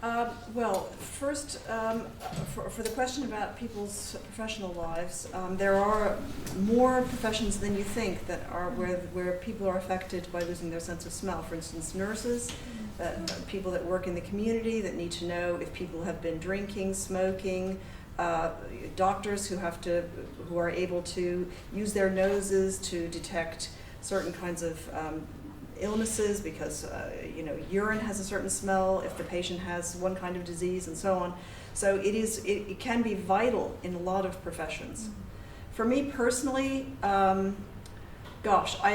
Well, first, for the question about people's professional lives, there are more professions than you think that are where people are affected by losing their sense of smell. For instance, nurses, people that work in the community that need to know if people have been drinking, smoking, doctors who are able to use their noses to detect certain kinds of illnesses because urine has a certain smell if the patient has one kind of disease and so on. So it can be vital in a lot of professions. Mm-hmm. For me personally, I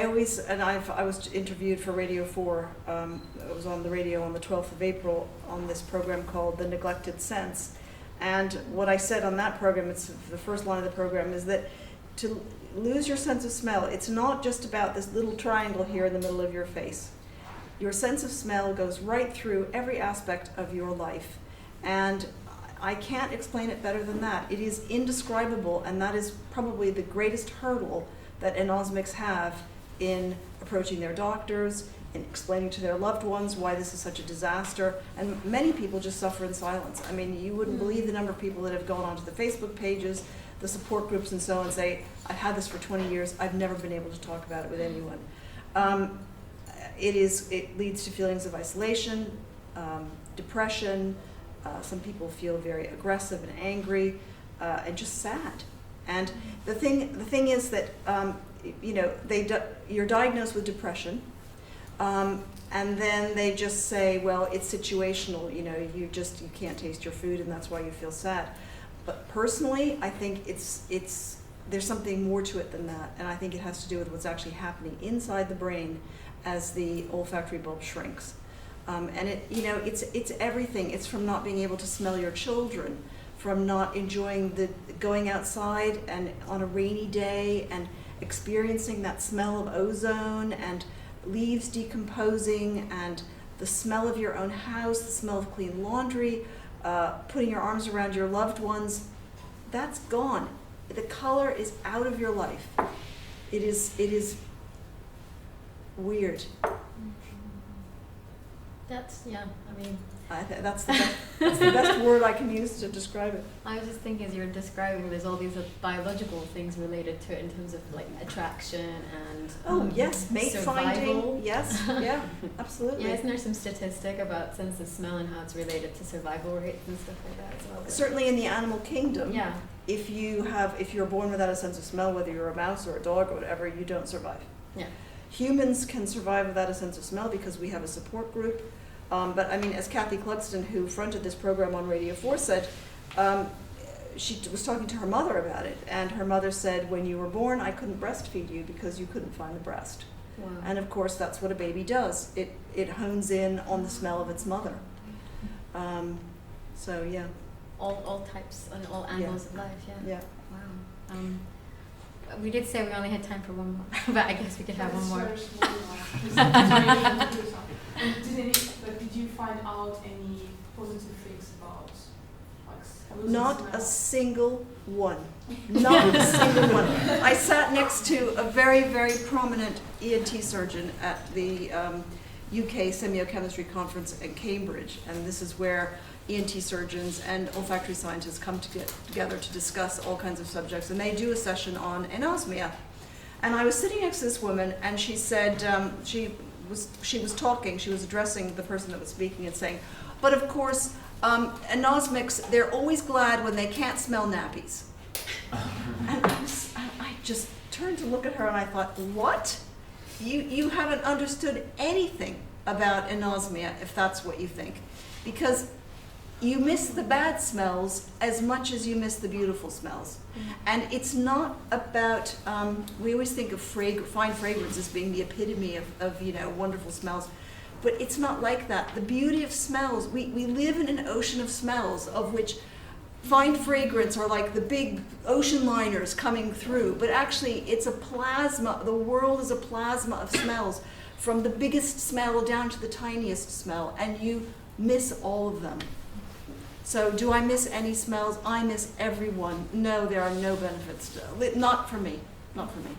was interviewed for Radio 4. I was on the radio on the 12th of April on this program called The Neglected Sense. And what I said on that program, it's the first line of the program, is that to lose your sense of smell, it's not just about this little triangle here in the middle of your face. Your sense of smell goes right through every aspect of your life. And I can't explain it better than that. It is indescribable, and that is probably the greatest hurdle that anosmics have in approaching their doctors, in explaining to their loved ones why this is such a disaster. And many people just suffer in silence. I mean, you wouldn't believe the number of people that have gone onto the Facebook pages, the support groups and so on, and say, I've had this for 20 years, I've never been able to talk about it with anyone. It leads to feelings of isolation, depression. Some people feel very aggressive and angry, and just sad. And the thing is that you're diagnosed with depression, and then they just say, well, it's situational. You can't taste your food, and that's why you feel sad. But personally, I think there's something more to it than that, and I think it has to do with what's actually happening inside the brain as the olfactory bulb shrinks. And it's everything. It's from not being able to smell your children, from not enjoying going outside and on a rainy day and experiencing that smell of ozone and leaves decomposing and the smell of your own house, the smell of clean laundry, putting your arms around your loved ones. That's gone. The color is out of your life. It is weird. That's that's the best word I can use to describe it. I was just thinking, as you're describing, there's all these biological things related to it in terms of like attraction and yes, mate survival. Finding. Yes, yeah, absolutely. Yeah, isn't there some statistic about sense of smell and how it's related to survival rates and stuff like that as well? Certainly in the animal kingdom. Yeah. If you're born without a sense of smell, whether you're a mouse or a dog or whatever, you don't survive. Yeah. Humans can survive without a sense of smell because we have a support group. But I mean, as Kathy Clugston, who fronted this program on Radio 4, said, she was talking to her mother about it, and her mother said, when you were born, I couldn't breastfeed you because you couldn't find the breast. Wow. And of course, that's what a baby does. It hones in on the smell of its mother. So yeah. All types and all angles of life, yeah. Yeah. Wow. We did say we only had time for one more, but I guess we could have one more. Did you find out any positive things about Not a single one. Not a single one. I sat next to a very, very prominent ENT surgeon at the UK Semiochemistry Conference in Cambridge, and this is where ENT surgeons and olfactory scientists come together to discuss all kinds of subjects, and they do a session on anosmia. And I was sitting next to this woman, and she said, she was talking, she was addressing the person that was speaking and saying, but of course, anosmics, they're always glad when they can't smell nappies. And I just turned to look at her and I thought, what? You haven't understood anything about anosmia if that's what you think. Because you miss the bad smells as much as you miss the beautiful smells. And it's not about, we always think of fine fragrance as being the epitome of wonderful smells. But it's not like that. The beauty of smells, we live in an ocean of smells, of which fine fragrance are like the big ocean liners coming through. But actually, it's a plasma. The world is a plasma of smells, from the biggest smell down to the tiniest smell, and you miss all of them. So do I miss any smells? I miss everyone. No, there are no benefits. Not for me. Not for me.